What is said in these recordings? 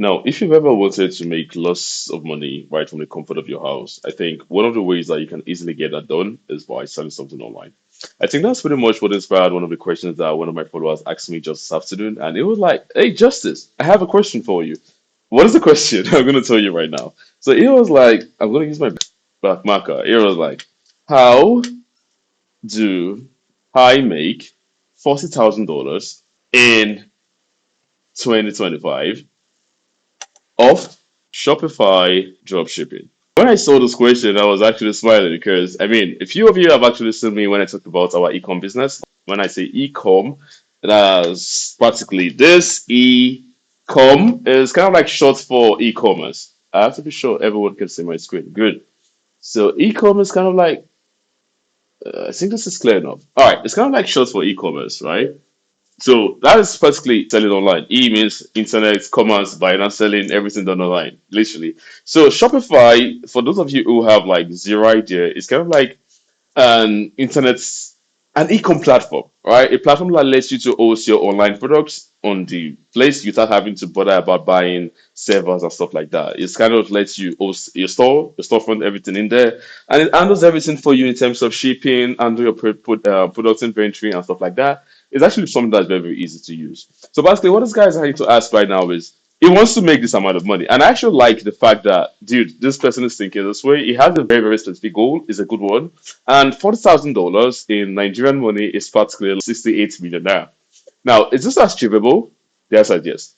Now, if you've ever wanted to make lots of money right from the comfort of your house, I think one of the ways that you can easily get that done is by selling something online. I think that's pretty much what inspired one of the questions that one of my followers asked me just this afternoon. And it was like, hey, Justice, I have a question for you. What is the question? I'm going to tell you right now. So it was like, I'm going to use my black marker. It was like, how do I make $40,000 in 2025 of Shopify dropshipping? When I saw this question, I was actually smiling because, I mean, a few of you have actually seen me when I talk about our ecom business. When I say ecom, that's practically this. Ecom is kind of like short for e-commerce. I have to be sure everyone can see my screen. Good. So ecom is kind of like, I think this is clear enough. All right, it's kind of like short for e-commerce, right? So that is basically selling online. E means internet, commerce, buying and selling, everything done online, literally. So Shopify, for those of you who have like zero idea, it's kind of like an internet, an e-com platform, right? A platform that lets you to host your online products on the place without having to bother about buying servers and stuff like that. It's kind of lets you host your storefront, everything in there, and it handles everything for you in terms of shipping, handle your product inventory and stuff like that. It's actually something that's very, very easy to use. So basically, what this guy is trying to ask right now is he wants to make this amount of money. And I actually like the fact that, dude, this person is thinking this way. He has a very, very specific goal, is a good one. And $40,000 in Nigerian money is practically 68 million naira. Now, is this achievable? The answer is yes.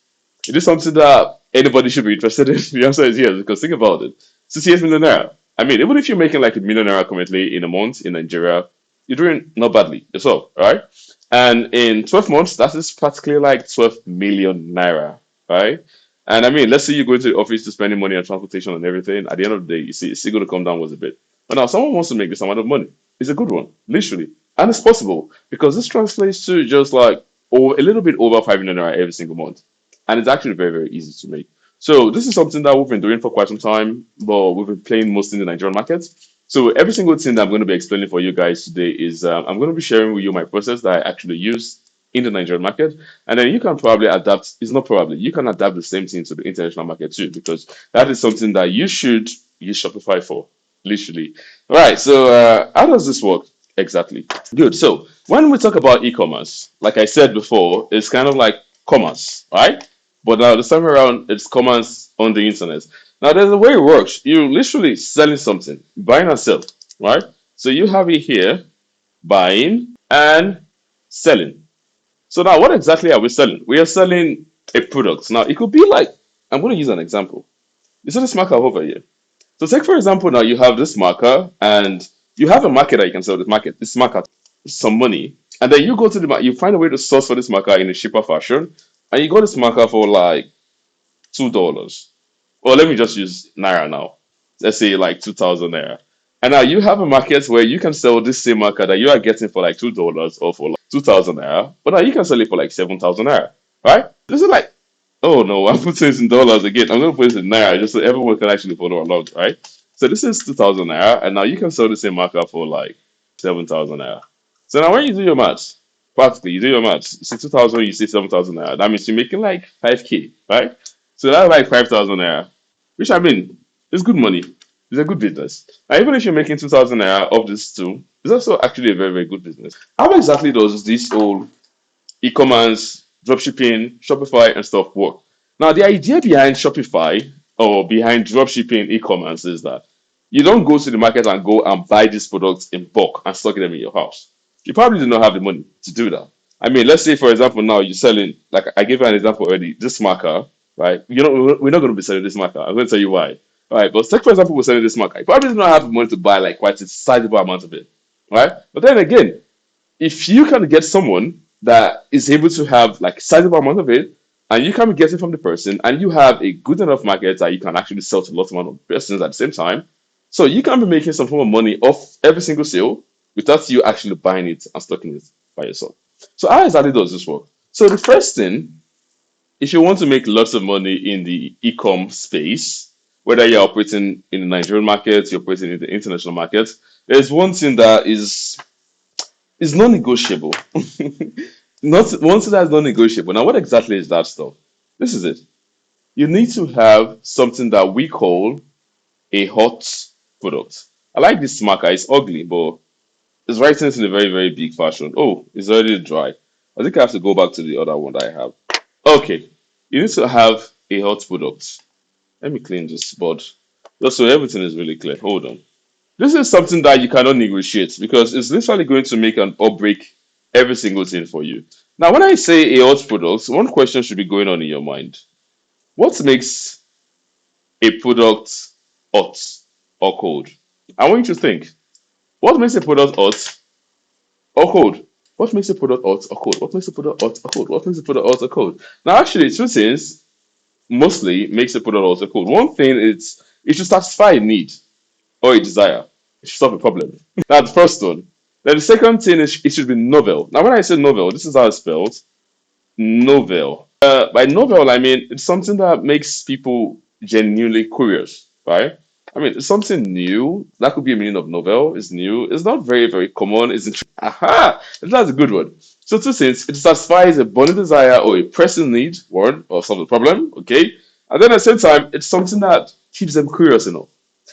Is this something that anybody should be interested in? The answer is yes, because think about it. 68 million naira. I mean, even if you're making like a million naira currently in a month in Nigeria, you're doing not badly yourself, right? And in 12 months, that is practically like 12 million naira, right? And I mean, let's say you go into the office to spending money on transportation and everything. At the end of the day, you see, it's still going to come down was a bit. But now, someone wants to make this amount of money. It's a good one, literally. And it's possible because this translates to just like a little bit over 5 million naira every single month. And it's actually very, very easy to make. So this is something that we've been doing for quite some time, but we've been playing mostly in the Nigerian market. So every single thing that I'm going to be explaining for you guys today is I'm going to be sharing with you my process that I actually use in the Nigerian market, and then you can probably adapt. It's not probably you can adapt the same thing to the international market too, because that is something that you should use Shopify for, literally. All right. So how does this work exactly? Good. So when we talk about e-commerce, like I said before, it's kind of like commerce, right? But now this time around, it's commerce on the internet. Now there's a way it works. You literally selling something, buying and sell, right? So you have it here, buying and selling. So now what exactly are we selling? We are selling a product. Now it could be like, I'm going to use an example. You see this marker over here. So take for example, now you have this marker and you have a market that you can sell this marker some money. And then you go to the market, you find a way to source for this marker in a cheaper fashion. And you got this marker for like $2. Well, let me just use Naira now. Let's say like 2,000 Naira. And now you have a market where you can sell this same market that you are getting for like $2 or for like 2,000 Naira, but now you can sell it for like 7,000 Naira, right? This is like, oh no, I'm putting this in dollars again. I'm going to put this in Naira just so everyone can actually follow along, right? So this is 2,000 Naira, and now you can sell the same market for like 7,000 Naira. So now when you do your maths, practically you do your maths, you see 2,000, you see 7,000 Naira. That means you're making like 5K, right? So that's like 5,000 Naira, which I mean, it's good money. It's a good business. And even if you're making 2,000 Naira of this too, it's also actually a very, very good business. How exactly does this whole e-commerce, dropshipping, Shopify, and stuff work? Now, the idea behind Shopify or behind dropshipping e-commerce is that you don't go to the market and go and buy these products in bulk and stock them in your house. You probably do not have the money to do that. I mean, let's say, for example, now you're selling, like I gave you an example already, this marker, right? You know, we're not going to be selling this marker. I'm going to tell you why. All right, but take, for example, we're selling this marker. You probably do not have the money to buy like quite a sizable amount of it, right? But then again, if you can get someone that is able to have like sizable amount of it, and you can get it from the person, and you have a good enough market that you can actually sell to lots amount of persons at the same time, so you can be making some form of money off every single sale without you actually buying it and stocking it by yourself. So how exactly does this work? So the first thing, if you want to make lots of money in the e-com space, whether you're operating in the Nigerian market, you're operating in the international market, there's one thing that is non-negotiable. Not one thing that's non-negotiable. Now, what exactly is that stuff? This is it. You need to have something that we call a hot product. I like this marker. It's ugly, but it's writing it in a very, very big fashion. Oh, it's already dry. I think I have to go back to the other one that I have. Okay. You need to have a hot product. Let me clean this board. Just so everything is really clear. Hold on. This is something that you cannot negotiate because it's literally going to make an or break every single thing for you. Now, when I say a hot product, one question should be going on in your mind. What makes a product hot or cold? I want you to think. What makes a product hot or cold? What makes a product hot or cold? What makes a product hot or cold? What makes a product hot or cold? Now, actually, two things mostly makes a product hot or cold. One thing is it should satisfy a need or a desire. It should solve a problem. That's the first one. Then the second thing is it should be novel. Now, when I say novel, this is how it's spelled. Novel. By novel, I mean it's something that makes people genuinely curious, right? I mean, it's something new. That could be a meaning of novel. It's new. It's not very, very common. It's aha. That's a good one. So two things: it satisfies a burning desire or a pressing need, one, or solve the problem. Okay, and then at the same time, it's something that keeps them curious enough.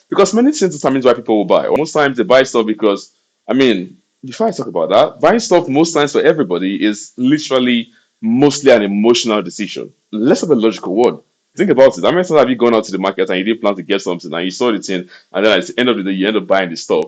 Because many things determines why people will buy. Most times they buy stuff because, I mean, before I talk about that, buying stuff most times for everybody is literally mostly an emotional decision, less of a logical one. Think about it. How many times have you gone out to the market and you didn't plan to get something and you saw the thing and then at the end of the day you end up buying the stuff?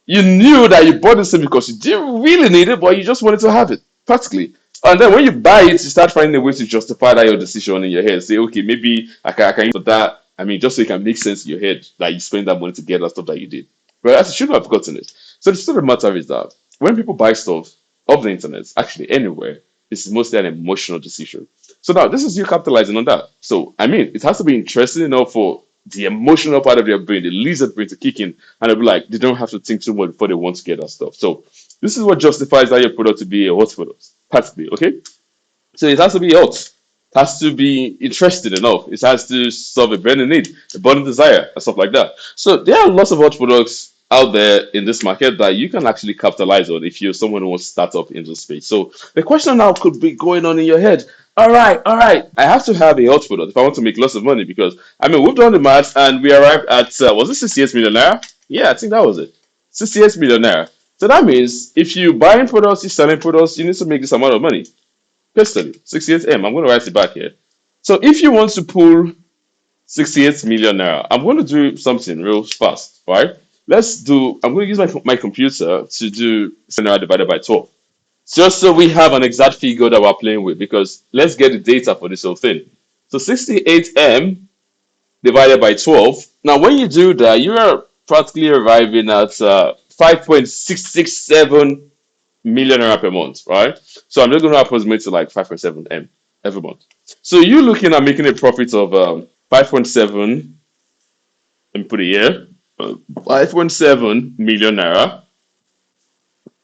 You knew that you bought this thing because you didn't really need it, but you just wanted to have it, practically. And then when you buy it, you start finding a way to justify that your decision in your head. Say, okay, maybe I can use for that. I mean, just so it can make sense in your head that you spend that money to get that stuff that you did. Whereas you shouldn't have gotten it. So the truth of the matter is that when people buy stuff off the internet, actually anywhere, it's mostly an emotional decision. So now this is you capitalizing on that. So I mean, it has to be interesting enough for the emotional part of their brain, the lizard brain to kick in, and they'll be like, they don't have to think too much before they want to get that stuff. So this is what justifies that your product to be a hot product, practically, okay? So it has to be hot. It has to be interesting enough. It has to solve a burning need, a burning desire, and stuff like that. So there are lots of hot products out there in this market that you can actually capitalize on if you're someone who wants to start up in this space. So the question now could be going on in your head. All right. I have to have a hot product if I want to make lots of money because I mean we've done the maths and we arrived at was it 68 million naira? Yeah, I think that was it. 68 million naira. So that means if you buying products, you're selling products, you need to make this amount of money. Personally, 68M. I'm going to write it back here. So if you want to pull 68 million naira, I'm going to do something real fast, right? I'm going to use my computer to do naira divided by 12. Just so we have an exact figure that we're playing with, because let's get the data for this whole thing. So 68M divided by 12. Now, when you do that, you are practically arriving at 5.667 million naira per month, right? So I'm just going to approximate to like 5.7 M every month. So you're looking at making a profit of 5.7 and put it here, 5.7 million naira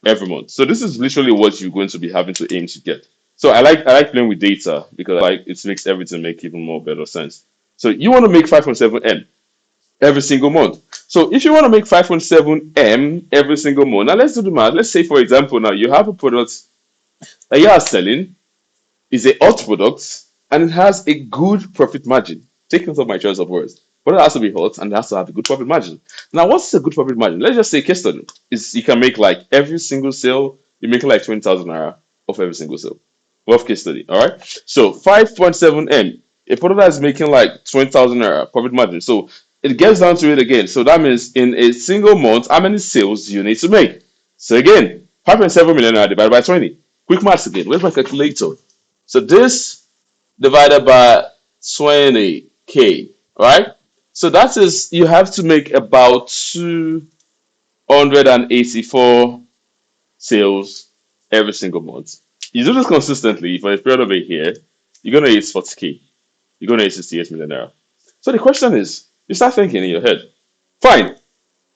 every month. So this is literally what you're going to be having to aim to get. So I like playing with data because like it makes everything make even more better sense. So you want to make 5.7 M every single month. So if you want to make 5.7 M every single month, now let's do the math. Let's say, for example, now you have a product that you are selling, is a hot product, and it has a good profit margin. Take note of my choice of words. But it has to be hot and it has to have a good profit margin. Now, what's a good profit margin? Let's just say case study is you can make like every single sale, you make like 20,000 naira off every single sale. Rough case study, all right? So 5.7 M, a product that is making like 20,000 naira profit margin. So it gets down to it again. So that means in a single month, how many sales do you need to make? So again, 5.7 million naira divided by 20. Quick maths again. Where's my calculator? So this divided by 20K, right? So that is, you have to make about 284 sales every single month. You do this consistently for a period of a year, you're going to hit 40K. You're going to hit 68 million naira. So the question is, you start thinking in your head, fine,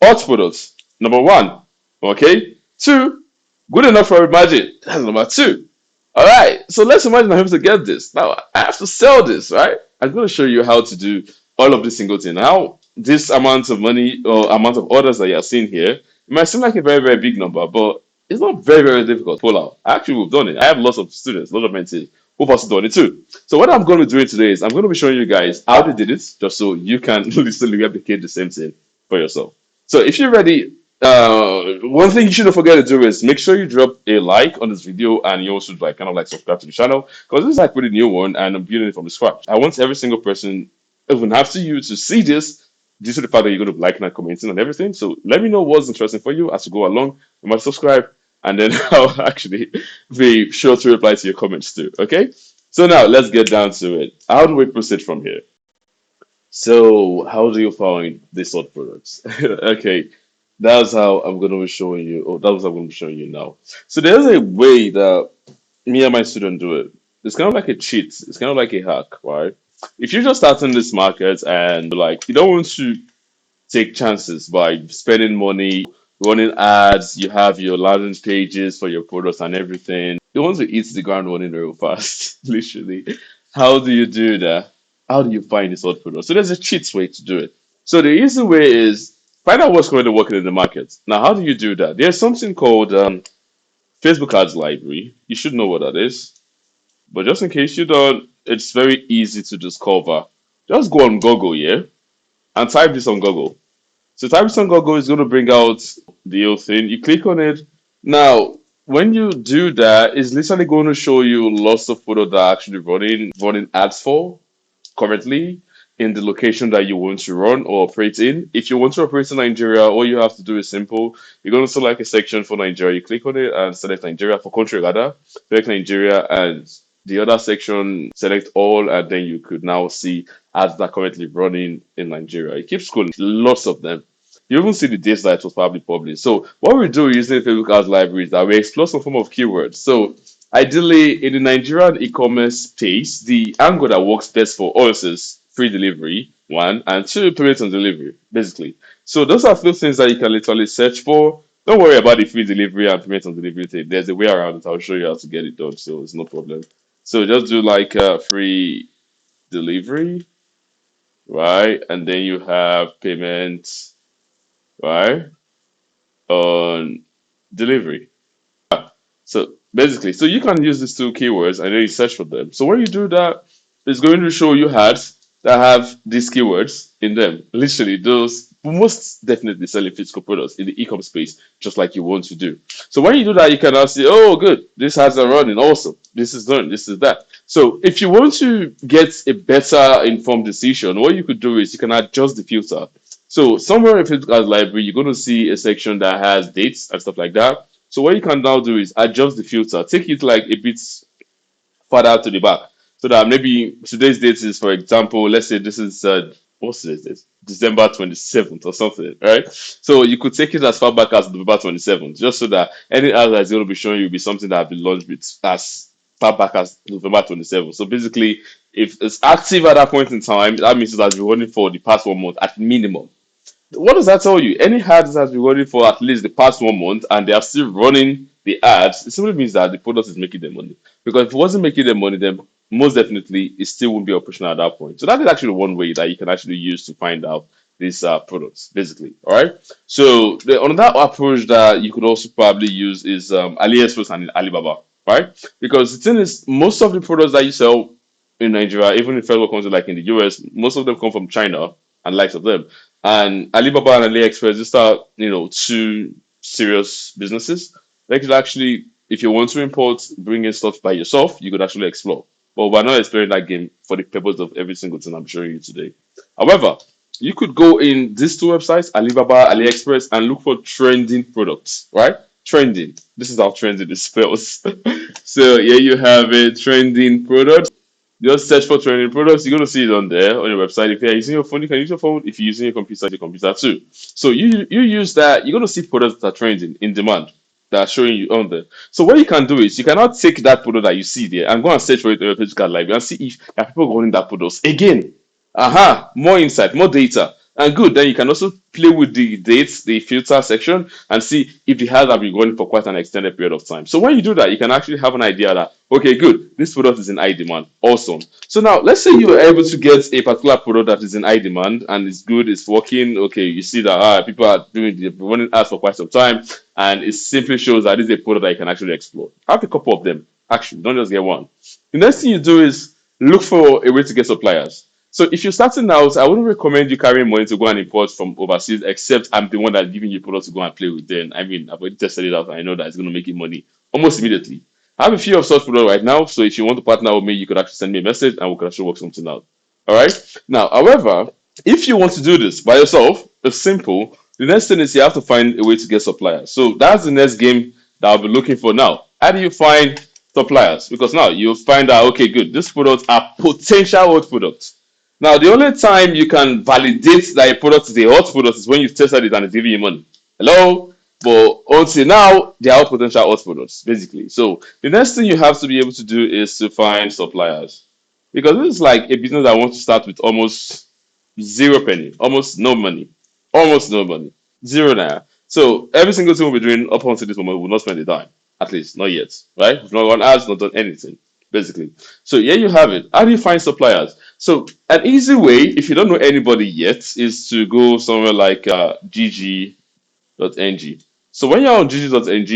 hot products, number one, okay? Two, good enough for a margin. That's number two. All right, so let's imagine I'm able to get this. Now I have to sell this, right? I'm going to show you how to do all of this single thing. Now, this amount of money or amount of orders that you're seeing here, it might seem like a very, very big number, but it's not very, very difficult to pull out. Actually, we've done it. I have lots of students, lots of mentees who've also done it too. So what I'm going to be doing today is I'm going to be showing you guys how they did it, just so you can literally replicate the same thing for yourself. So if you're ready, one thing you shouldn't forget to do is make sure you drop a like on this video, and you also like kind of like subscribe to the channel, because this is like pretty new one and I'm building it from the scratch. I want every single person, even after you, to see this due to the fact that you're going to be liking and commenting and everything. So let me know what's interesting for you as you go along. You might subscribe, and then I'll actually be sure to reply to your comments too. Okay. So now let's get down to it. How do we proceed from here? So how do you find these sort of products? Okay, that's how I'm going to be showing you. Oh, that was what I'm going to be showing you now. So there's a way that me and my student do it. It's kind of like a cheat. It's kind of like a hack, right? If you're just starting this market and like you don't want to take chances by spending money, running ads, you have your landing pages for your products and everything. You want to eat the ground running real fast, literally. How do you do that? How do you find this odd product? So there's a cheat way to do it. So the easy way is find out what's currently working in the market. Now, how do you do that? There's something called Facebook Ads Library. You should know what that is. But just in case you don't, it's very easy to discover. Just go on Google, yeah, and type this on Google. So type this on Google is going to bring out the whole thing. You click on it. Now, when you do that, it's literally going to show you lots of photos that are actually running ads for currently in the location that you want to run or operate in. If you want to operate in Nigeria, all you have to do is simple. You're going to select a section for Nigeria. You click on it and select Nigeria for country rather. Select Nigeria, and the other section, select all, and then you could now see ads that are currently running in Nigeria. You keep scrolling, lots of them. You even see the dates that it was probably published. So what we do using Facebook Ads Library is that we explore some form of keywords. So ideally, in the Nigerian e-commerce space, the angle that works best for us is free delivery, one, and two, payment on delivery, basically. So those are a few things that you can literally search for. Don't worry about the free delivery and payment on delivery thing. There's a way around it. I'll show you how to get it done, so it's no problem. So just do like free delivery, right? And then you have payment, right, on delivery. So basically, so you can use these two keywords and then you search for them. So when you do that, it's going to show you ads that have these keywords in them. Literally, those will most definitely selling physical products in the e-commerce space, just like you want to do. So when you do that, you can now see, oh, good, this ads are running. Awesome, this is done. This is that. So if you want to get a better informed decision, what you could do is you can adjust the filter. So somewhere in Facebook Ads Library, you're going to see a section that has dates and stuff like that. So what you can now do is adjust the filter, take it like a bit further to the back, so that maybe today's date is, for example, let's say this is what's today's date? December 27th or something, right? So you could take it as far back as November 27th, just so that any ad that's going to be showing you will be something that have been launched with as far back as November 27th. So basically, if it's active at that point in time, that means it has been running for the past 1 month at minimum. What does that tell you? Any ads has been running for at least the past 1 month and they are still running the ads, it simply means that the product is making them money. Because if it wasn't making them money, then most definitely it still won't be operational at that point. So that is actually one way that you can actually use to find out these products, basically. All right. So the another approach that you could also probably use is AliExpress and Alibaba, right? Because the thing is, most of the products that you sell in Nigeria, even in fellow countries like in the US, most of them come from China and likes of them. And Alibaba and AliExpress, these are, two serious businesses. They could actually, if you want to import, bring in stuff by yourself, you could actually explore. But we're not exploring that game for the purpose of every single thing I'm showing you today. However, you could go in these two websites, Alibaba, AliExpress, and look for trending products, right? Trending. This is how trending is spelled. So here you have a trending product. Just search for trending products. You're gonna see it on there on your website. If you're using your phone, you can use your phone. If you're using your computer too. So you use that. You're gonna see products that are trending in demand that are showing you on there. So what you can do is you cannot take that product that you see there and go and search for it on your physical library and see if there are people running that products again. Aha, more insight, more data. And good, then you can also play with the dates, the filter section, and see if the ads have been running for quite an extended period of time. So when you do that, you can actually have an idea that, okay, good, this product is in high demand. Awesome. So now, let's say you're able to get a particular product that is in high demand and it's good, it's working. Okay, you see that people are running ads for quite some time, and it simply shows that this is a product that you can actually explore. I have a couple of them. Actually, don't just get one. The next thing you do is look for a way to get suppliers. So if you're starting out, I wouldn't recommend you carrying money to go and import from overseas, except I'm the one that's giving you products to go and play with. Then I mean, I've already tested it out, and I know that it's going to make you money almost immediately. I have a few of such products right now, so if you want to partner with me, you could actually send me a message, and we could actually work something out. All right. Now, however, if you want to do this by yourself, it's simple. The next thing is you have to find a way to get suppliers. So that's the next game that I'll be looking for now. How do you find suppliers? Because now you'll find out, okay, good, these products are potential hot products. Now, the only time you can validate that a product is a hot product is when you've tested it and it's giving you money. Hello? But until now, they are all potential hot products, basically. So the next thing you have to be able to do is to find suppliers. Because this is like a business that wants to start with almost zero penny, almost no money, almost no money, zero naira. So every single thing we'll be doing up until this moment, we'll not spend a dime, at least not yet, right? We've not gone ads, not done anything, basically. So here you have it. How do you find suppliers? So an easy way, if you don't know anybody yet, is to go somewhere like GG.ng. So when you're on GG.ng,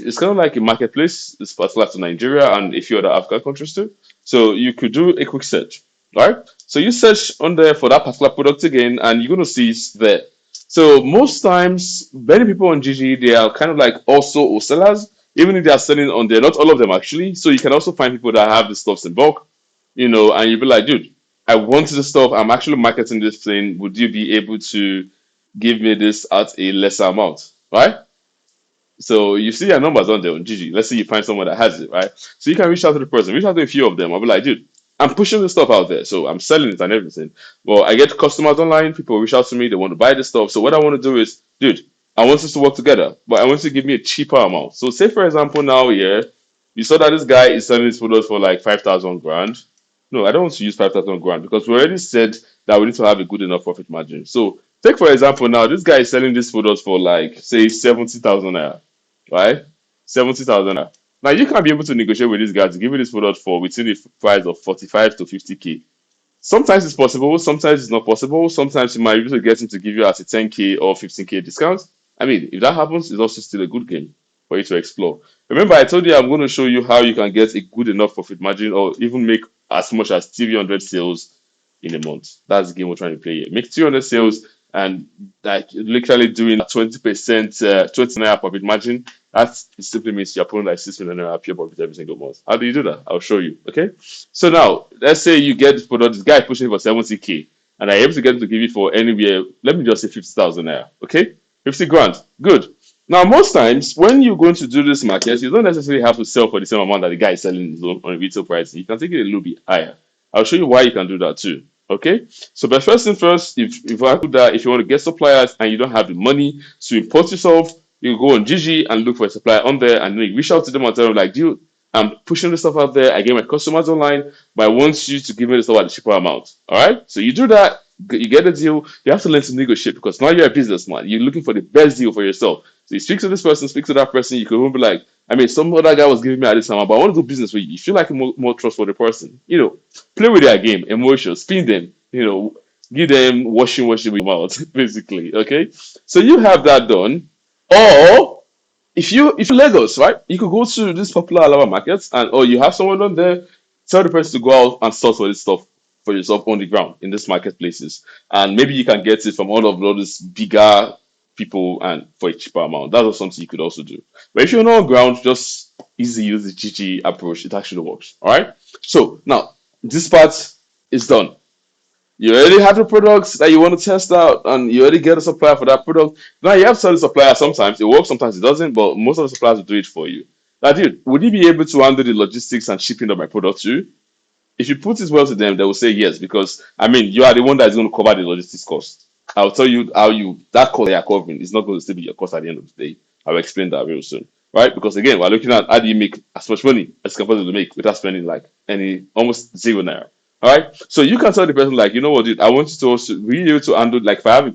it's kind of like a marketplace. It's particular to Nigeria and a few other African countries too. So you could do a quick search, right? So you search on there for that particular product again, and you're going to see it's there. So most times, many people on GG, they are kind of like also sellers, even if they are selling on there. Not all of them actually. So you can also find people that have the stuffs in bulk, and you'll be like, dude, I want this stuff. I'm actually marketing this thing. Would you be able to give me this at a lesser amount, right? So you see your numbers on there on Gigi. Let's say you find someone that has it, right? So you can reach out to the person, reach out to a few of them. I'll be like, dude, I'm pushing this stuff out there, so I'm selling it and everything. Well, I get customers online. People reach out to me. They want to buy this stuff. So what I want to do is, dude, I want us to work together, but I want you to give me a cheaper amount. So say for example now, yeah, you saw that this guy is selling his products for like 5,000 grand. No, I don't want to use 5,000 grand because we already said that we need to have a good enough profit margin. So take for example now, this guy is selling this products for like say 70,000 naira, right? 70,000 naira. Now you can be able to negotiate with this guy to give you this product for within the price of 45 to 50k. Sometimes it's possible, sometimes it's not possible. Sometimes you might be able to get him to give you at a 10k or 15k discount. I mean, if that happens, it's also still a good game for you to explore. Remember, I told you I'm going to show you how you can get a good enough profit margin or even make as much as 300 sales in a month. That's the game we're trying to play here. Make 300 sales and like literally doing a 20%, 20 naira profit margin. That simply means you're putting like 6 million naira pure profit every single month. How do you do that? I'll show you. Okay. So now, let's say you get this product, this guy pushing for 70k, and I'm able to get him to give you for anywhere, let me just say 50,000 naira. Okay. 50 grand. Good. Now, most times when you're going to do this market, you don't necessarily have to sell for the same amount that the guy is selling his own on retail price. You can take it a little bit higher. I'll show you why you can do that too. Okay. So, but first thing first, if I do that, if you want to get suppliers and you don't have the money to import yourself, you go on Gigi and look for a supplier on there, and then you reach out to them and tell them like, dude, I'm pushing this stuff out there. I get my customers online, but I want you to give me the stuff at a cheaper amount. All right. So you do that, you get a deal. You have to learn to negotiate because now you're a businessman. You're looking for the best deal for yourself. So you speak to this person, speak to that person. You could even be like, I mean, some other guy was giving me at this time, but I want to do business with you. You feel like a more trustworthy person. Play with their game, emotions, spin them. Give them washing with your mouth, basically. Okay. So you have that done. Or if you Lagos, right, you could go to this popular Alaba markets and or you have someone on there, tell the person to go out and source for this stuff for yourself on the ground in these marketplaces. And maybe you can get it from all these bigger people and for a cheaper amount. That's something you could also do. But if you're not on ground, just easy use the GG approach. It actually works. All right. So now this part is done. You already have the products that you want to test out, and you already get a supplier for that product. Now you have to tell the supplier sometimes it works, sometimes it doesn't, but most of the suppliers will do it for you. Now, dude, would you be able to handle the logistics and shipping of my product too? If you put it well to them, they will say yes, because I mean you are the one that is going to cover the logistics cost. I'll tell you how you that cost they are covering is not going to still be your cost at the end of the day. I'll explain that very soon. Right? Because again, we're looking at how do you make as much money as you can possibly make without spending like any almost zero naira. All right. So you can tell the person like, you know what, dude, I want you to also will you able to handle like if I have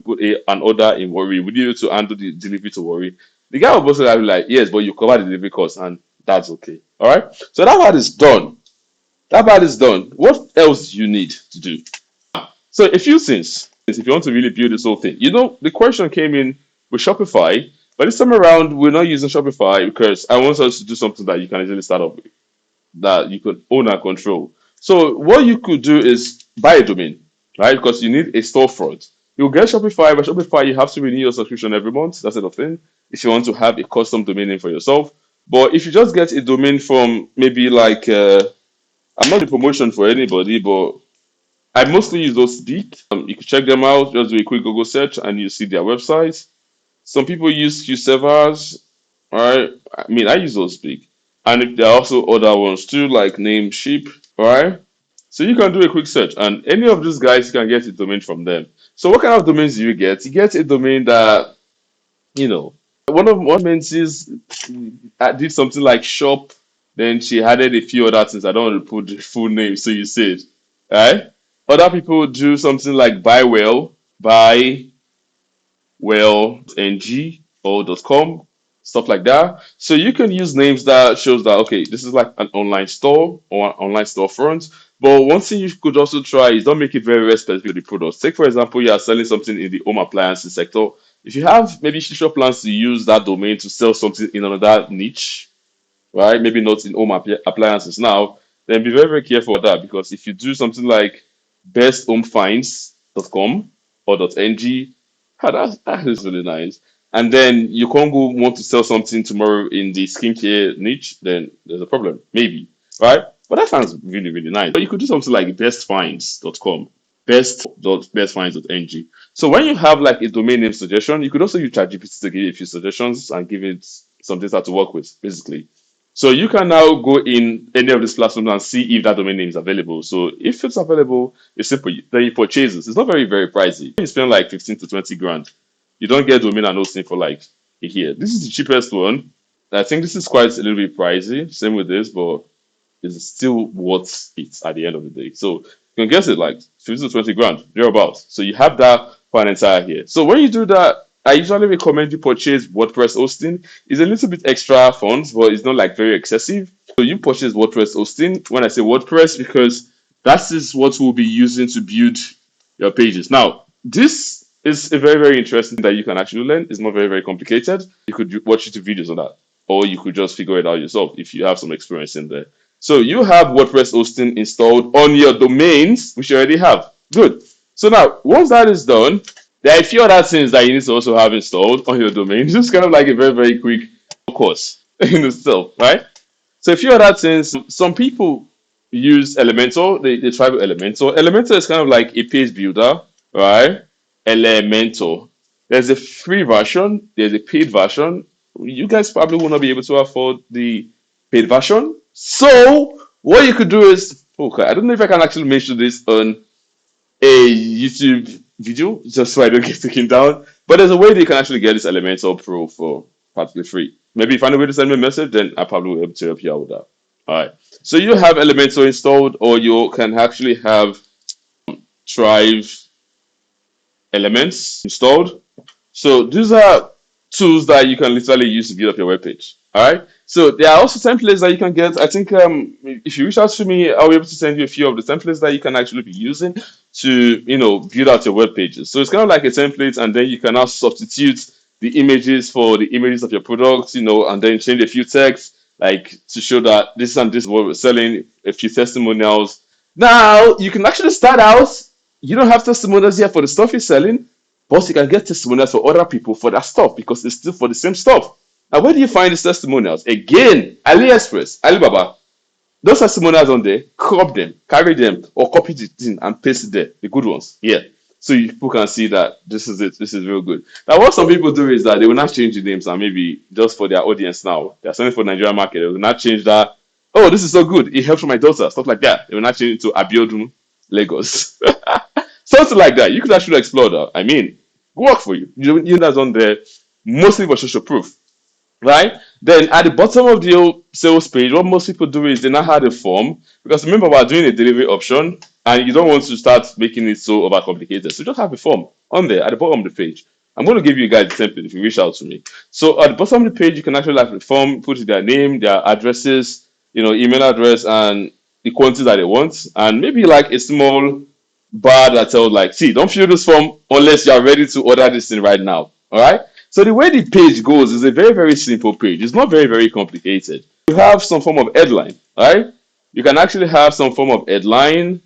an order in Worry, would you able to handle the delivery to Worry? The guy will also have like, yes, but you cover the delivery cost and that's okay. All right. So that part is done. That part is done. What else do you need to do? So a few things. If you want to really build this whole thing, the question came in with Shopify, but this time around we're not using Shopify because I want us to do something that you can easily start off with. that you could own and control. So what you could do is buy a domain, right? Because you need a storefront. You'll get Shopify, but Shopify, you have to renew your subscription every month. That's the thing. If you want to have a custom domain name for yourself. But if you just get a domain from maybe like, I'm not a promotion for anybody, but I mostly use those Speak. You can check them out. Just do a quick Google search and you see their website. Some people use Q servers, right? I mean, I use those Speak. And if there are also other ones too, like Namecheap, right? So you can do a quick search, and any of these guys, you can get a domain from them. So what kind of domains do you get? You get a domain that, you know, one mentees did something like shop, then she added a few other things. I don't want to put the full name, so you see it, right? Other people do something like buy well ng or .com, stuff like that. So you can use names that shows that okay, this is like an online store or an online storefront. But one thing you could also try is don't make it very, very specific to the product. Take for example, you are selling something in the home appliances sector. If you have maybe future plans to use that domain to sell something in another niche, right? Maybe not in home appliances now, then be very, very careful with that because if you do something like besthomefinds.com or .ng, that is really nice. And then you can't go want to sell something tomorrow in the skincare niche, then there's a problem, maybe, right? But that sounds really, really nice. But you could do something like bestfinds.com, bestfinds.ng. So when you have like a domain name suggestion, you could also use ChatGPT to give you a few suggestions and give it some data to work with, basically. So you can now go in any of these platforms and see if that domain name is available. So if it's available, it's simple. Then you purchase it. It's not very, very pricey. You spend like 15 to 20 grand. You don't get domain and hosting for like a year. This is the cheapest one. I think this is quite a little bit pricey. Same with this, but it's still worth it at the end of the day. So you can guess it like 15 to 20 grand, thereabouts. So you have that for an entire year. So when you do that, I usually recommend you purchase WordPress hosting. It's a little bit extra funds, but it's not like very excessive. So you purchase WordPress hosting. When I say WordPress, because that is what we'll be using to build your pages. Now, this is a very, very interesting that you can actually learn. It's not very, very complicated. You could watch YouTube videos on that, or you could just figure it out yourself if you have some experience in there. So you have WordPress hosting installed on your domains, which you already have. Good. So now, once that is done, there are a few other things that you need to also have installed on your domain. Just kind of like a very, very quick course in itself, right? So a few other things. Some people use Elementor. They try with Elementor. Elementor is kind of like a page builder, right? Elementor. There's a free version. There's a paid version. You guys probably will not be able to afford the paid version. So what you could do is, okay, I don't know if I can actually mention this on a YouTube video, just so I don't get taken down. But there's a way that you can actually get this Elementor Pro for practically free. Maybe if I know where to send me a message, then I probably will be able to help you out with that. All right. So you have Elementor installed, or you can actually have Thrive Elements installed. So these are tools that you can literally use to build up your webpage. All right. So there are also templates that you can get. I think if you reach out to me, I'll be able to send you a few of the templates that you can actually be using to build out your web pages. So it's kind of like a template, and then you can now substitute the images for the images of your products, and then change a few texts like to show that this and this is what we're selling, a few testimonials. Now you can actually start out. You don't have testimonials here for the stuff you're selling, but you can get testimonials for other people for that stuff because it's still for the same stuff. Now, where do you find these testimonials? Again, AliExpress, Alibaba. Those testimonials on there, crop them, carry them, or copy it in and paste it there. The good ones, yeah. So people can see that this is it. This is real good. Now, what some people do is that they will not change the names and maybe just for their audience now. They're selling for the Nigerian market. They will not change that. Oh, this is so good. It helps my daughter. Stuff like that. They will not change it to Abiodun, Lagos. Something like that. You could actually explore that. I mean, work for you. You that's on there, mostly for social proof. Right? Then at the bottom of the sales page, what most people do is they now have a form because remember we're doing a delivery option and you don't want to start making it so overcomplicated. So just have a form on there at the bottom of the page. I'm going to give you guys the template if you reach out to me. So at the bottom of the page, you can actually have the form, put their name, their addresses, email address, and the quantities that they want, and maybe like a small bar that tells like, see, don't fill this form unless you are ready to order this thing right now. All right. So the way the page goes is a very, very simple page. It's not very, very complicated. You have some form of headline, right? You can actually have some form of headline,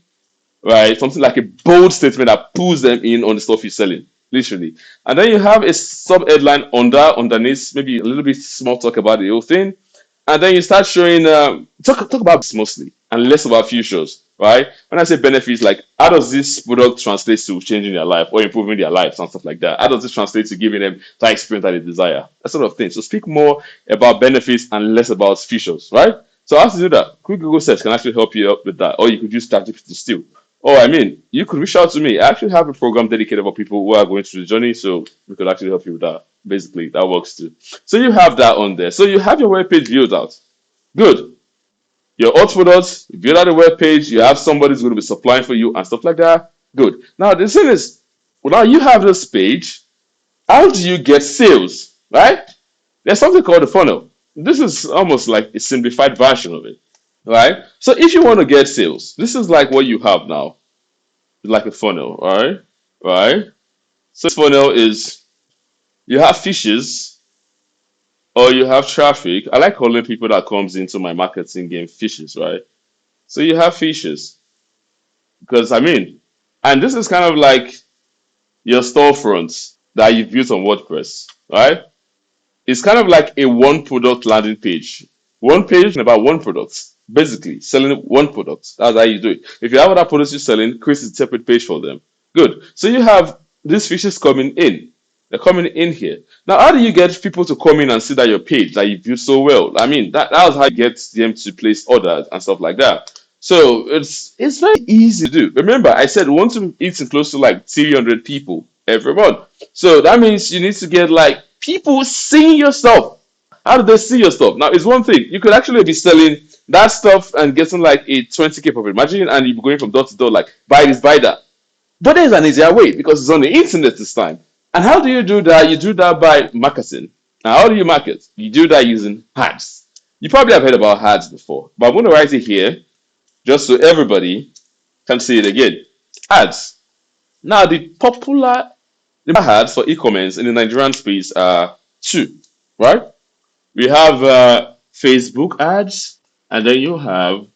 right? Something like a bold statement that pulls them in on the stuff you're selling, literally. And then you have a sub headline underneath, maybe a little bit small talk about the whole thing. And then you start showing talk about this mostly and less about futures, right? When I say benefits, like how does this product translate to changing their life or improving their lives and stuff like that? How does it translate to giving them that experience that they desire? That sort of thing. So speak more about benefits and less about futures, right? So how to do that? Quick Google search can actually help you out with that, or you could use ChatGPT still. Oh, I mean, you could reach out to me. I actually have a program dedicated for people who are going through the journey, so we could actually help you with that. Basically, that works too. So you have that on there. So you have your webpage built out. Good. Your hot products, you build out a web page, you have somebody who's going to be supplying for you and stuff like that. Good. Now the thing is, well, now you have this page. How do you get sales? Right? There's something called a funnel. This is almost like a simplified version of it. Right? So if you want to get sales, this is like what you have now. It's like a funnel, all right? Right? So this funnel is you have fishes or you have traffic. I like calling people that comes into my marketing game fishes, right? So you have fishes because and this is kind of like your storefronts that you built on WordPress, right? It's kind of like a one product landing page. One page about one product, basically selling one product. That's how you do it. If you have other products you're selling, create a separate page for them. Good. So you have these features coming in. They're coming in here. Now, how do you get people to come in and see that your page that you built so well? That's how you get them to place orders and stuff like that. So it's very easy to do. Remember, I said we want to eat close to like 300 people every month. So that means you need to get like people seeing your stuff. How do they see your stuff? Now, it's one thing. You could actually be selling that stuff and getting like a 20K profit. Imagine and you're going from door to door, like buy this, buy that. But there's an easier way because it's on the internet this time. And how do you do that? You do that by marketing. Now, how do you market? You do that using ads. You probably have heard about ads before, but I'm going to write it here just so everybody can see it again. Ads. Now, the ads for e-commerce in the Nigerian space are two, right? We have Facebook ads, and then you have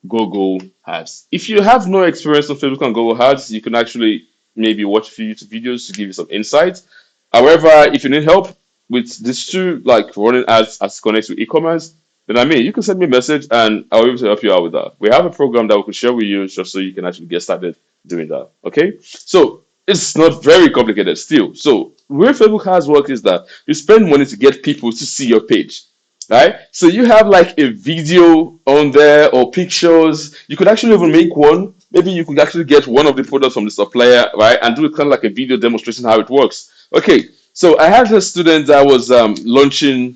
Google ads. If you have no experience on Facebook and Google ads, you can actually maybe watch a few YouTube videos to give you some insights. However, if you need help with these two, like running ads as connects to e-commerce, then you can send me a message and I'll be able to help you out with that. We have a program that we can share with you just so you can actually get started doing that. Okay, so it's not very complicated still. So where Facebook has worked is that you spend money to get people to see your page, right? So you have like a video on there or pictures. You could actually even make one. Maybe you could actually get one of the products from the supplier, right? And do it kind of like a video demonstration how it works. Okay, so I had a student that was launching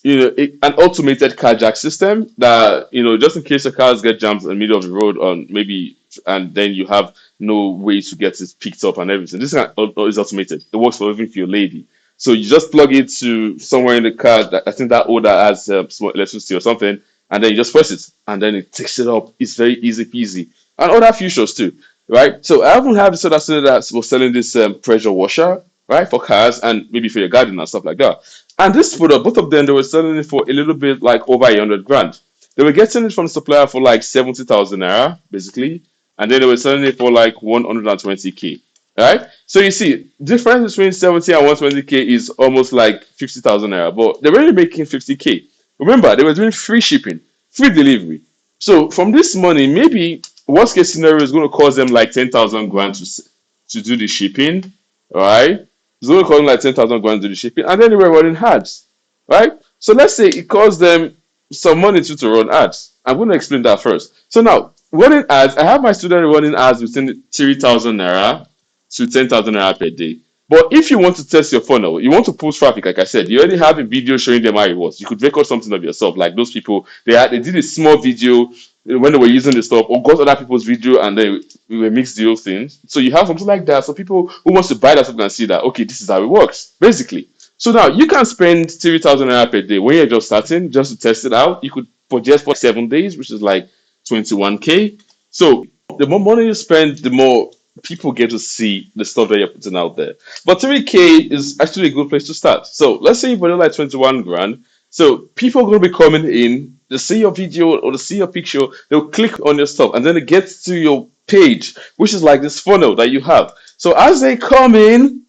an automated car jack system that just in case your cars get jammed in the middle of the road on maybe and then you have no way to get it picked up and everything. This is automated. It works for even if you're a lady. So you just plug it to somewhere in the car. I think that order has small electricity or something, and then you just press it, and then it takes it up. It's very easy peasy, and other features too, right? So I haven't had this other student that was selling this pressure washer, right, for cars and maybe for your garden and stuff like that. And this product, both of them, they were selling it for a little bit like over 100 grand. They were getting it from the supplier for like 70,000 naira, basically, and then they were selling it for like 120K. Right? So you see, difference between 70 and 120K is almost like 50,000 naira, but they're really making 50K. Remember, they were doing free shipping, free delivery. So from this money, maybe worst case scenario is going to cost them like 10,000 grand to do the shipping, right? It's going to cost them like 10,000 grand to do the shipping, and then they were running ads, right? So let's say it costs them some money to run ads. I'm going to explain that first. So now, running ads, I have my student running ads within 3,000 naira to 10,000 naira per day. But if you want to test your funnel, you want to push traffic, like I said, you already have a video showing them how it was. You could record something of yourself, like those people, they did a small video when they were using the stuff, or got other people's video and they mixed the whole thing. So you have something like that. So people who wants to buy that stuff can see that, okay, this is how it works, basically. So now you can spend 3,000 naira per day when you're just starting, just to test it out. You could project for 7 days, which is like 21K. So the more money you spend, the more people get to see the stuff that you're putting out there. But 3K is actually a good place to start. So let's say you put like 21 grand, So people are going to be coming in, they see your video or they see your picture, they'll click on your stuff, and then it gets to your page, which is like this funnel that you have. So as they come in,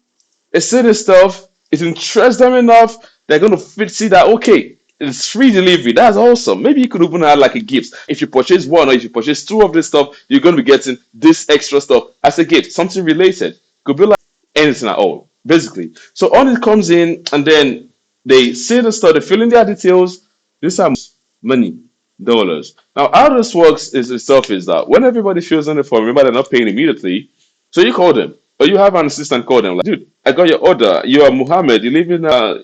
they see this stuff, it interests them enough, they're going to see that, okay, it's free delivery. That's awesome. Maybe you could even add like a gift. If you purchase one or if you purchase two of this stuff, you're going to be getting this extra stuff as a gift, something related. Could be like anything at all, basically. So all it comes in, and then they see the stuff, they fill in their details. This is money, dollars. Now, how this works is itself is that when everybody fills in the form, remember they're not paying immediately. So you call them, or you have an assistant call them, like, dude, I got your order. You are Muhammad. You live in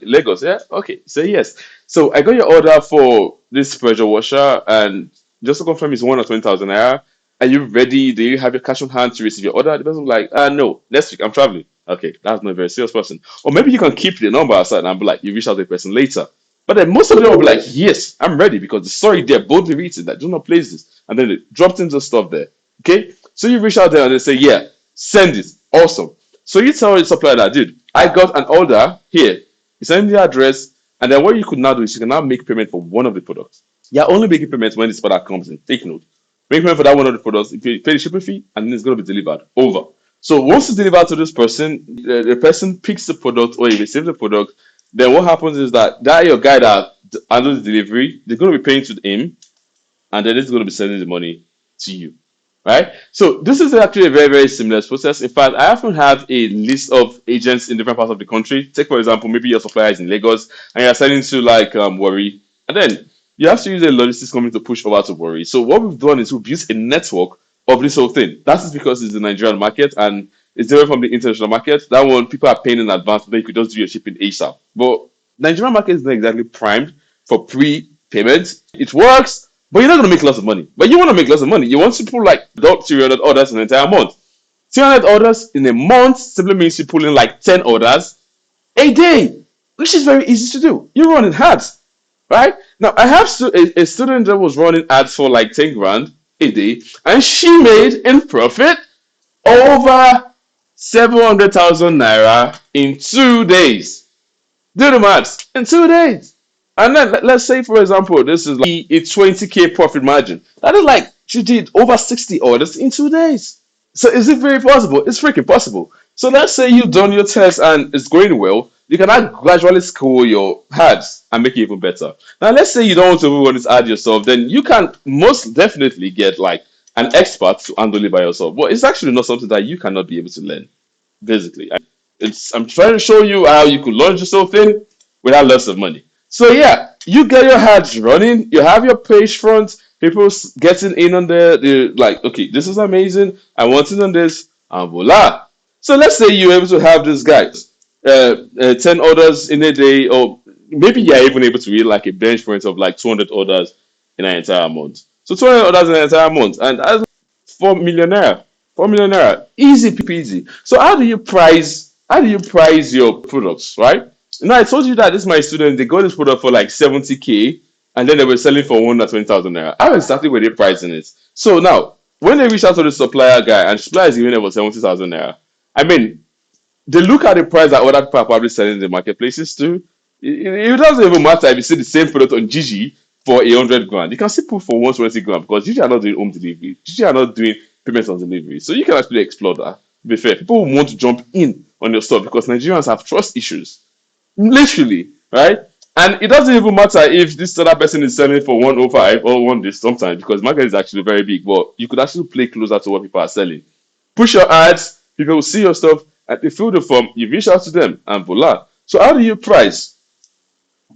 Lagos, yeah? Okay, say yes. So I got your order for this pressure washer, and just to confirm, it's 1 or 20,000 naira. Are you ready? Do you have your cash on hand to receive your order? The person will be like, no, next week I'm traveling. Okay, that's not a very serious person. Or maybe you can keep the number aside and be like, you reach out to the person later. But then most of them will be like, yes, I'm ready because the story there boldly reads it that do not place this. And then they dropped into stuff there. Okay? So you reach out there and they say, yeah, send it. Awesome. So you tell the supplier that, dude, I got an order here. You send the address, and then what you could now do is you can now make payment for one of the products. You're only making payments when this product comes in. Take note. Make payment for that one of the products. You pay the shipping fee, and then it's going to be delivered. Over. So once it's delivered to this person, the person picks the product or he receives the product. Then what happens is that your guy that handles the delivery, they're going to be paying to him, and then it's going to be sending the money to you. Right? So this is actually a very, very similar process. In fact, I often have a list of agents in different parts of the country. Take, for example, maybe your supplier is in Lagos and you're selling to like Worry. And then you have to use a logistics company to push over to Worry. So what we've done is we've used a network of this whole thing. That is because it's the Nigerian market and it's different from the international market. That one, people are paying in advance, but you could just do your shipping ASAP. But Nigerian market is not exactly primed for pre-payments. It works, but you're not going to make lots of money. But you want to make lots of money. You want to pull like 300 orders in an entire month. 300 orders in a month simply means you pull in like 10 orders a day, which is very easy to do. You're running ads, right? Now, I have a student that was running ads for like 10 grand a day, and she made in profit over 700,000 naira in 2 days. Do the maths in 2 days. And then let's say, for example, this is like a 20K profit margin. That is like she did over 60 orders in 2 days. So is it very possible? It's freaking possible. So let's say you've done your test and it's going well. You can now gradually scale your ads and make it even better. Now, let's say you don't want to run this ad yourself, then you can most definitely get like an expert to handle it by yourself. But it's actually not something that you cannot be able to learn. Basically, I'm trying to show you how you could launch yourself in without lots of money. So yeah, you get your ads running, you have your page front, people getting in on there, they're like, okay, this is amazing, I want it on this, and voila. So let's say you're able to have this guy 10 orders in a day, or maybe you're even able to read like a bench print of like 200 orders in an entire month. So 200 orders in an entire month, and that's 4 million naira. 4 million naira, easy peasy. So how do you price? How do you price your products, right? I told you that this is my student. They got this product for like 70K, and then they were selling for 120,000 naira. How exactly were they pricing it? So now, when they reach out to the supplier guy, and the supplier is giving them for 70,000 naira, I mean, they look at the price that other people are probably selling in the marketplaces too. It doesn't even matter if you see the same product on Gigi for 100 grand. You can still put for 120 grand because Gigi are not doing home delivery. Gigi are not doing payments on delivery. So you can actually explore that. To be fair, people want to jump in on your stuff because Nigerians have trust issues. Literally, right? And it doesn't even matter if this other person is selling for 105 or one this sometimes because market is actually very big, but you could actually play closer to what people are selling. Push your ads, people will see your stuff, and they fill the form, you reach out to them, and voila. So how do you price?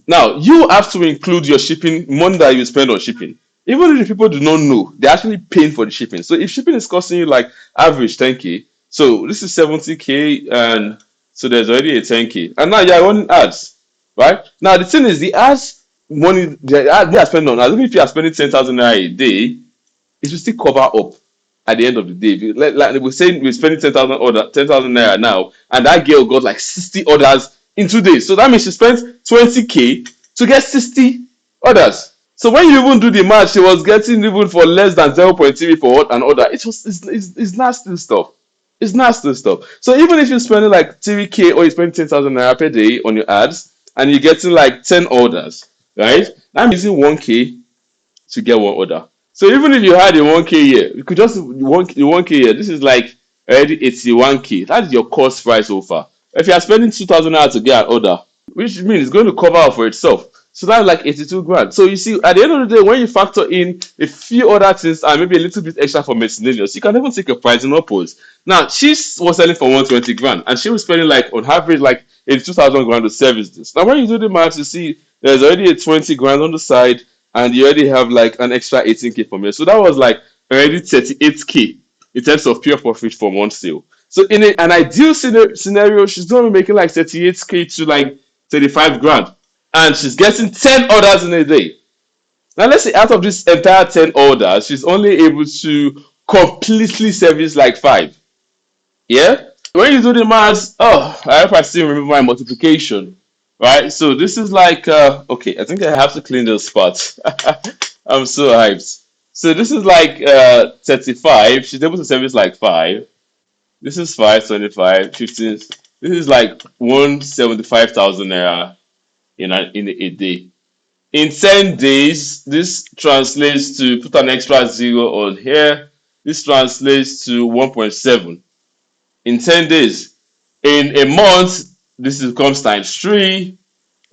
Now, you have to include your shipping, money that you spend on shipping. Even if the people do not know, they're actually paying for the shipping. So if shipping is costing you like average 10K, so this is 70K, and so there's already a 10K. And now you're running ads, right? Now, the thing is, the ads money they are spending on ads, even if you are spending 10,000 naira a day, it will still cover up at the end of the day. Like we're saying, we're spending 10,000 naira now, and that girl got like 60 orders in 2 days. So that means she spent 20K to get 60 orders. So when you even do the math, she was getting even for less than 0.3 for an order. It's nasty stuff. It's nasty stuff. So even if you're spending like 3K or you spend 10,000 naira per day on your ads, and you're getting like 10 orders, right? I'm using 1K to get one order. So even if you had a 1K year, you could just 1K year. This is like already 81K. That's your cost price so far. If you are spending 2,000 hours to get an order, which means it's going to cover up for itself. So that's like 82 grand. So you see, at the end of the day, when you factor in a few other things and maybe a little bit extra for miscellaneous, you can even take a pricing upwards. Now, she was selling for 120 grand and she was spending like on average like 82,000 grand to service this. Now, when you do the math, you see there's already a 20 grand on the side and you already have like an extra 18K from here. So that was like already 38K in terms of pure profit from one sale. So in an ideal scenario, she's going to be making like 38K to like 35 grand. And she's getting 10 orders in a day. Now, let's say out of this entire 10 orders, she's only able to completely service like five. Yeah? When you do the maths, oh, I hope I still remember my multiplication. Right? So this is like, okay, I think I have to clean those spots. I'm so hyped. So this is like 35. She's able to service like five. This is 525, 15. This is like 175,000 naira in a day. In 10 days, this translates to put an extra zero on here. This translates to 1.7 in 10 days. In a month, this becomes times 3.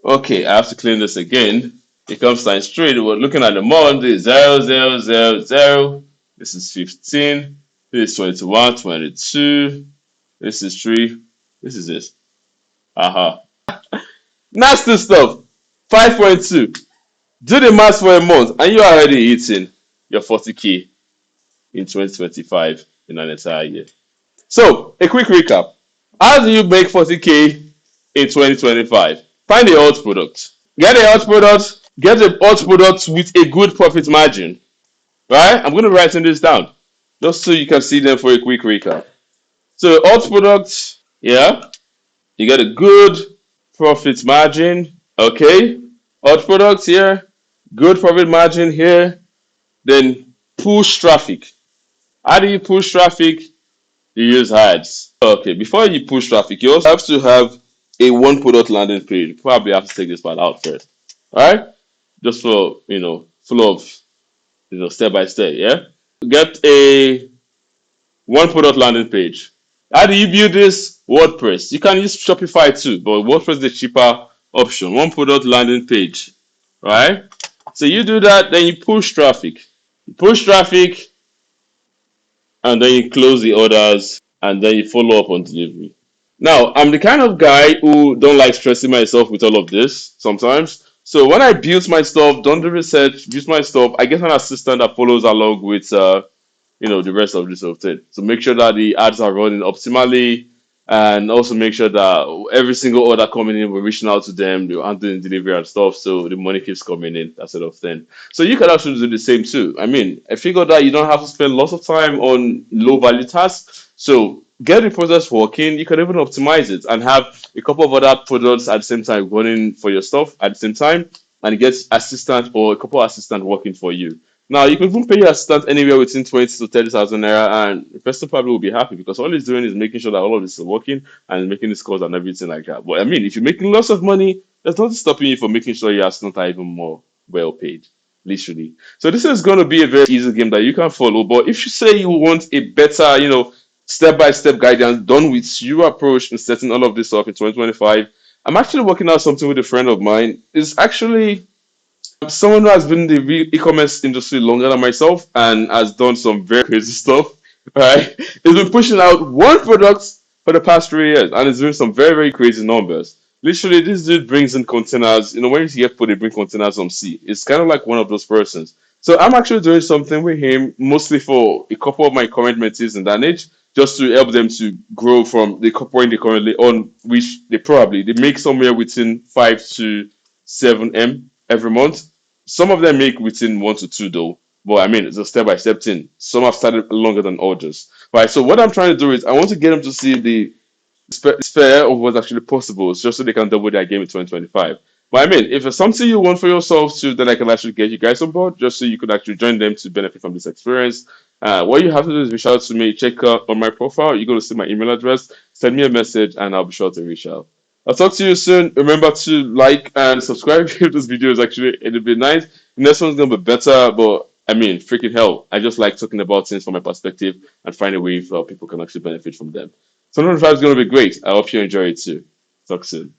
Okay, I have to clean this again. It comes times 3. We're looking at the month. This is 0, 0, 0, 0. This is 15. This is 21, 22. This is 3. This is this. Aha. Nasty stuff. 5.2. Do the math for a month and you're already hitting your 40K in 2025 in an entire year. So, a quick recap. How do you make 40K in 2025? Find a hot product. Get a hot product. Get a hot product with a good profit margin. Right? I'm going to write this down just so you can see them for a quick recap. So, hot product, yeah, you get a good profit margin. Okay. Hot products here, good profit margin here. Then push traffic. How do you push traffic? You use ads. Okay, before you push traffic, you also have to have a one product landing page. Probably have to take this part out first. Alright? Just for flow of step by step, yeah? Get a one product landing page. How do you build this? WordPress. You can use Shopify too, but WordPress is the cheaper option. One product landing page. Right? So you do that, then you push traffic. You push traffic, and then you close the orders, and then you follow up on delivery. Now, I'm the kind of guy who don't like stressing myself with all of this sometimes. So when I build my stuff, done the research, build my stuff, I get an assistant that follows along with the rest of this of thing. So make sure that the ads are running optimally, and also make sure that every single order coming in, we're reaching out to them, they're handling delivery and stuff, so the money keeps coming in, that sort of thing. So you can actually do the same too. I mean, I figured that you don't have to spend lots of time on low value tasks. So get the process working. You can even optimize it and have a couple of other products at the same time running for your stuff at the same time, and get assistant or a couple of assistants working for you. Now you can even pay your assistant anywhere within 20 to 30,000 naira, and the person probably will be happy because all he's doing is making sure that all of this is working and making the scores and everything like that. But I mean, if you're making lots of money, there's nothing stopping you from making sure your assistants are even more well paid, literally. So this is going to be a very easy game that you can follow. But if you say you want a better, step by step guidance done with your approach in setting all of this up in 2025, I'm actually working out something with a friend of mine. It's actually someone who has been in the e-commerce industry longer than myself and has done some very crazy stuff. Right? He's been pushing out one product for the past 3 years and he's doing some very, very crazy numbers. Literally, this dude brings in containers. When you see airport, they bring containers from sea. It's kind of like one of those persons. So I'm actually doing something with him, mostly for a couple of my current mentees in that niche, just to help them to grow from the point they currently on, which they make somewhere within 5 to 7 M every month. Some of them make within 1 to 2 though. But I mean, it's a step by step thing. Some have started longer than others. Right. So what I'm trying to do is I want to get them to see the sphere of what's actually possible, just so they can double their game in 2025. But I mean, if it's something you want for yourself too, then I can actually get you guys on board, just so you could actually join them to benefit from this experience. What you have to do is reach out to me, check out on my profile. You're going to see my email address, send me a message, and I'll be sure to reach out. I'll talk to you soon. Remember to like and subscribe if this video is actually it'll be nice. The next one's gonna be better, but I mean, freaking hell. I just like talking about things from my perspective and find a way how people can actually benefit from them. So number 5 is gonna be great. I hope you enjoy it too. Talk soon.